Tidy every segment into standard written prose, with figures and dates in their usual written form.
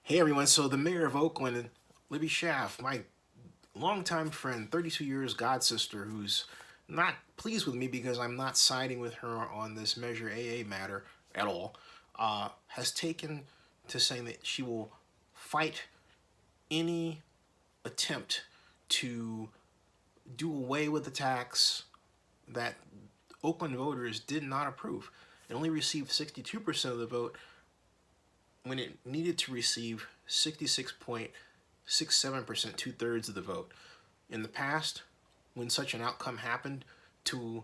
Hey everyone, so the mayor of Oakland, Libby Schaaf, my longtime friend, 32 years god sister, who's not pleased with me because I'm not siding with her on this Measure AA matter at all, has taken to saying that she will fight any attempt to do away with the tax that Oakland voters did not approve. It only received 62% of the vote when it needed to receive 66.67%, two-thirds of the vote. In the past, when such an outcome happened to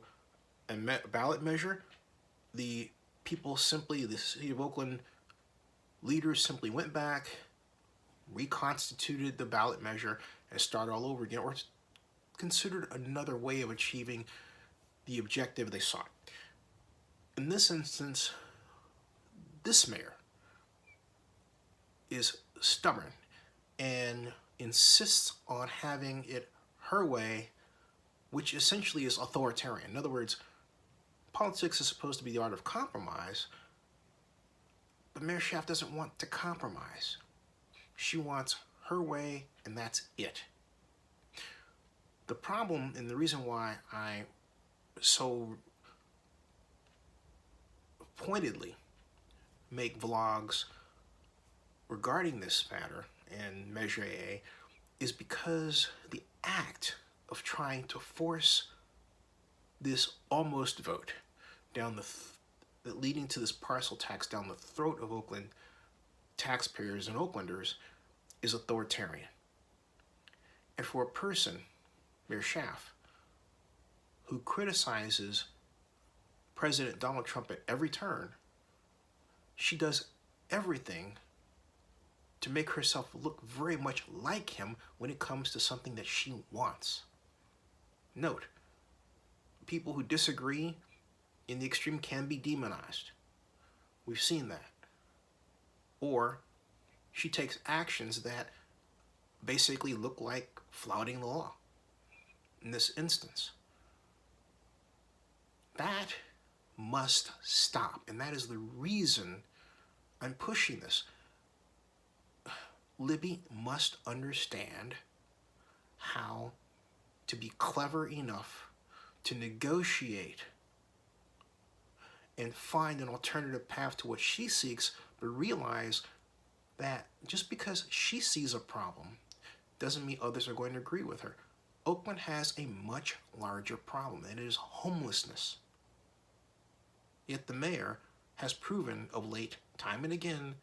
a ballot measure, the city of Oakland leaders simply went back, reconstituted the ballot measure, and started all over again, or considered another way of achieving the objective they sought. In this instance, this mayor is stubborn and insists on having it her way, which essentially is authoritarian. In other words, politics is supposed to be the art of compromise, but Mayor Schaaf doesn't want to compromise. She wants her way, and that's it. The problem, and the reason why I so pointedly make vlogs regarding this matter and Measure AA is because the act of trying to force this almost vote down leading to this parcel tax down the throat of Oakland taxpayers and Oaklanders is authoritarian. And for a person, Mayor Schaaf, who criticizes President Donald Trump at every turn, she does everything to make herself look very much like him when it comes to something that she wants. Note, people who disagree in the extreme can be demonized. We've seen that. Or she takes actions that basically look like flouting the law. In this instance, that must stop, and that is the reason I'm pushing this. Libby must understand how to be clever enough to negotiate and find an alternative path to what she seeks, but realize that just because she sees a problem doesn't mean others are going to agree with her. Oakland has a much larger problem, and it is homelessness. Yet the mayor has proven of late, time and again,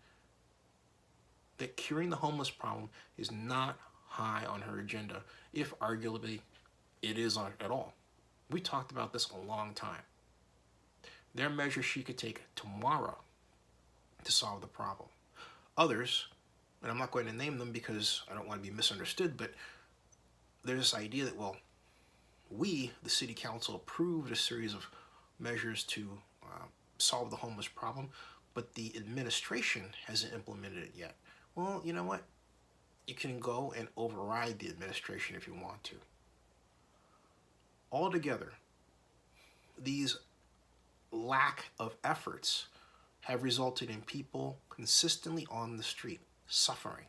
that curing the homeless problem is not high on her agenda, if arguably it is at all. We talked about this a long time. There are measures she could take tomorrow to solve the problem. Others, and I'm not going to name them because I don't want to be misunderstood, but there's this idea that, well, we, the city council, approved a series of measures to solve the homeless problem, but the administration hasn't implemented it yet. Well, you know what? You can go and override the administration if you want to. Altogether, these lack of efforts have resulted in people consistently on the street suffering.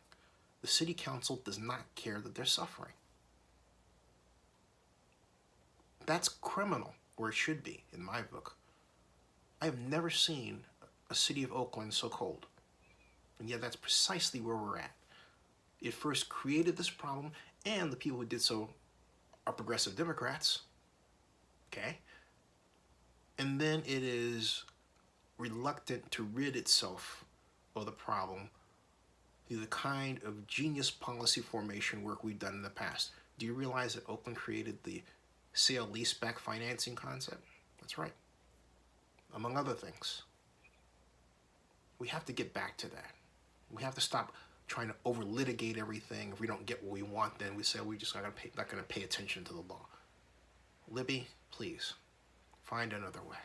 The city council does not care that they're suffering. That's criminal, or it should be, in my book. I have never seen a city of Oakland so cold. And yet that's precisely where we're at. It first created this problem, and the people who did so are progressive Democrats, okay? And then it is reluctant to rid itself of the problem through the kind of genius policy formation work we've done in the past. Do you realize that Oakland created the sale-leaseback financing concept? That's right, among other things. We have to get back to that. We have to stop trying to over-litigate everything. If we don't get what we want, then we say we just not going to pay attention to the law. Libby, please, find another way.